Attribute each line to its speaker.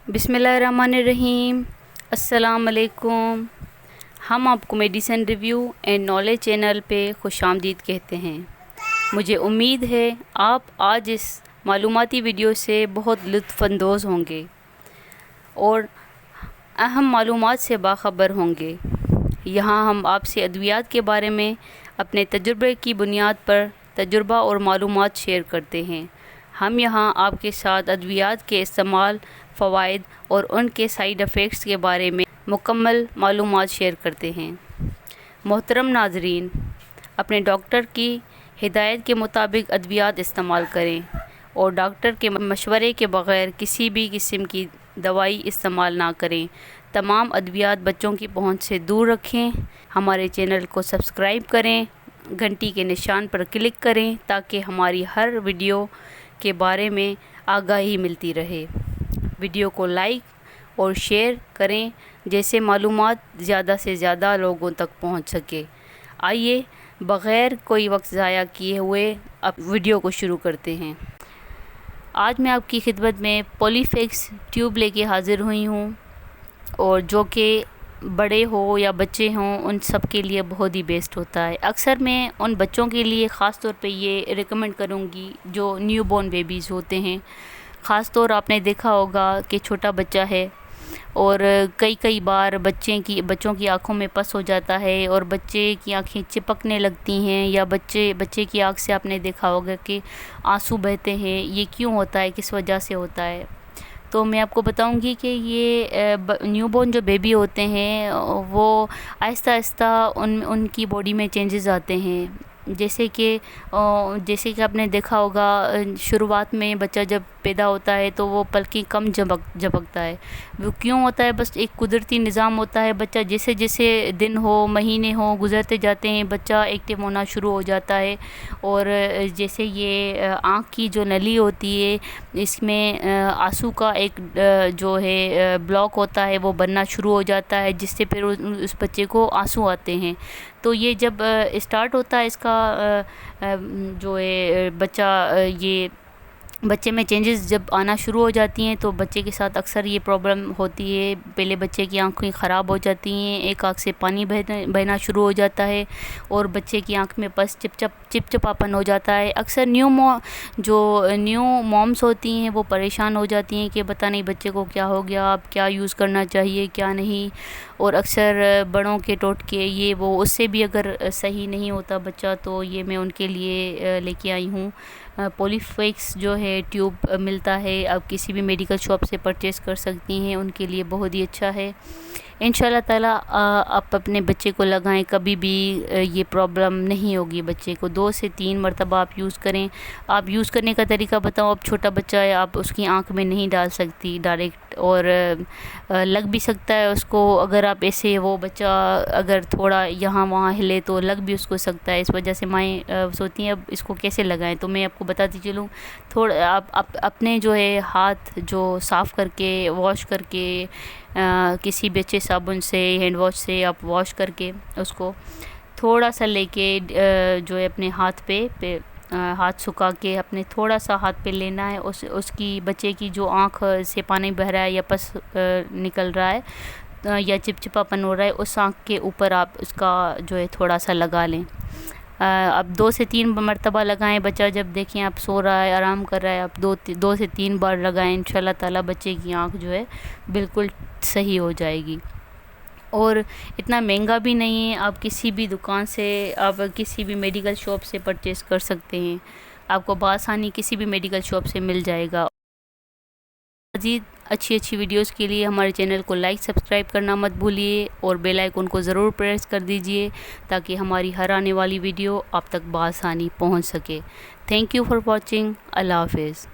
Speaker 1: बिस्मिल्लाहिर्रहमानिर्रहीम। अस्सलाम वालेकुम। हम आपको medicine review and knowledge channel पे खुशामदीद कहते हैं। मुझे उम्मीद है आप आज इस मालूमाती वीडियो से बहुत लुत्फ़अंदोज़ होंगे और अहम मालूमात से बाखबर होंगे। यहाँ हम आपसे अद्वियात के बारे में अपने तजुर्बे की बुनियाद पर तजुर्बा और मालूमात शेयर करते हैं। हम यहाँ आपके साथ अद्वियात के इस्तेमाल, फ़वाइद और उनके साइड इफ़ेक्ट्स के बारे में मुकम्मल मालूमात शेयर करते हैं। मोहतरम नाज़रीन, अपने डॉक्टर की हिदायत के मुताबिक अद्वियात इस्तेमाल करें और डॉक्टर के मशवरे के बग़ैर किसी भी किस्म की दवाई इस्तेमाल ना करें। तमाम अद्वियात बच्चों की पहुंच से दूर रखें। हमारे चैनल को सब्सक्राइब करें, घंटी के निशान पर क्लिक करें ताकि हमारी हर वीडियो के बारे में आगाही मिलती रहे। वीडियो को लाइक और शेयर करें जैसे मालूमात ज़्यादा से ज़्यादा लोगों तक पहुंच सके। आइए बग़ैर कोई वक्त ज़ाया किए हुए अब वीडियो को शुरू करते हैं। आज मैं आपकी खिदमत में पॉलीफिक्स ट्यूब लेके हाज़िर हुई हूँ और जो कि बड़े हो या बच्चे हों उन सब के लिए बहुत ही बेस्ट होता है। अक्सर मैं उन बच्चों के लिए ख़ास तौर पे ये रिकमेंड करूँगी जो न्यू बॉर्न बेबीज़ होते हैं। ख़ास तौर आपने देखा होगा कि छोटा बच्चा है और कई बार बच्चों की आँखों में पस हो जाता है और बच्चे की आँखें चिपकने लगती हैं या बच्चे की आँख से आपने देखा होगा कि आंसू बहते हैं। ये क्यों होता है, किस वजह से होता है? तो मैं आपको बताऊंगी कि ये न्यूबॉर्न जो बेबी होते हैं वो आहिस्ता आहिस्ता उनकी बॉडी में चेंजेस आते हैं। जैसे कि आपने देखा होगा शुरुआत में बच्चा जब पैदा होता है तो वो पलकें कम झपकता है। वो क्यों होता है? बस एक कुदरती निज़ाम होता है। बच्चा जैसे जैसे दिन हो, महीने हो गुज़रते जाते हैं, बच्चा एक्टिव होना शुरू हो जाता है और जैसे ये आँख की जो नली होती है इसमें आंसू का एक जो है ब्लॉक होता है वो बनना शुरू हो जाता है, जिससे फिर उस बच्चे को आंसू आते हैं। तो ये जब स्टार्ट होता है इसका जो है ये बच्चे में चेंजेस जब आना शुरू हो जाती हैं तो बच्चे के साथ अक्सर ये प्रॉब्लम होती है। पहले बच्चे की आँखें ख़राब हो जाती हैं, एक आँख से पानी बहना शुरू हो जाता है और बच्चे की आँख में बस चिपचिपापन हो जाता है। अक्सर न्यू मॉम्स होती हैं वो परेशान हो जाती हैं कि पता नहीं बच्चे को क्या हो गया, अब क्या यूज़ करना चाहिए क्या नहीं। और अक्सर बड़ों के टोटके ये वो उससे भी अगर सही नहीं होता बच्चा तो ये मैं उनके लिए लेके आई हूँ। पॉलीफिक्स जो है ट्यूब मिलता है, आप किसी भी मेडिकल शॉप से परचेज़ कर सकती हैं, उनके लिए बहुत ही अच्छा है। इंशाल्लाह ताला आप अपने बच्चे को लगाएं, कभी भी ये प्रॉब्लम नहीं होगी बच्चे को। 2 से 3 मरतबा आप यूज़ करें। आप यूज़ करने का तरीका बताओ। अब छोटा बच्चा है, आप उसकी आंख में नहीं डाल सकती डायरेक्ट और लग भी सकता है उसको। अगर आप ऐसे वो बच्चा अगर थोड़ा यहाँ वहाँ हिले तो लग भी उसको सकता है। इस वजह से माएँ सोचती हैं अब इसको कैसे लगाएं। तो मैं आपको बताती चलूँ, थोड़ा आप अपने जो है हाथ जो साफ़ करके वॉश करके किसी भी अच्छे साबुन से हैंड वॉश से आप वॉश करके उसको थोड़ा सा लेके जो है अपने हाथ पे हाथ सुखा के अपने थोड़ा सा हाथ पे लेना है। उसकी बच्चे की जो आँख से पानी बह रहा है या पस निकल रहा है या चिपचिपापन हो रहा है, उस आँख के ऊपर आप उसका जो है थोड़ा सा लगा लें। अब 2 से 3 मरतबा लगाएं। बच्चा जब देखें आप सो रहा है, आराम कर रहा है, आप 2 से 3 बार लगाएं। इंशाल्लाह ताला बच्चे की आँख जो है बिल्कुल सही हो जाएगी। और इतना महंगा भी नहीं है, आप किसी भी दुकान से आप किसी भी मेडिकल शॉप से परचेज़ कर सकते हैं, आपको बआसानी किसी भी मेडिकल शॉप से मिल जाएगा। मज़ीद अच्छी वीडियोस के लिए हमारे चैनल को लाइक सब्सक्राइब करना मत भूलिए और बेल आइकन को ज़रूर प्रेस कर दीजिए ताकि हमारी हर आने वाली वीडियो आप तक बआसानी पहुंच सके। Thank you for watching. अल्लाह हाफिज़।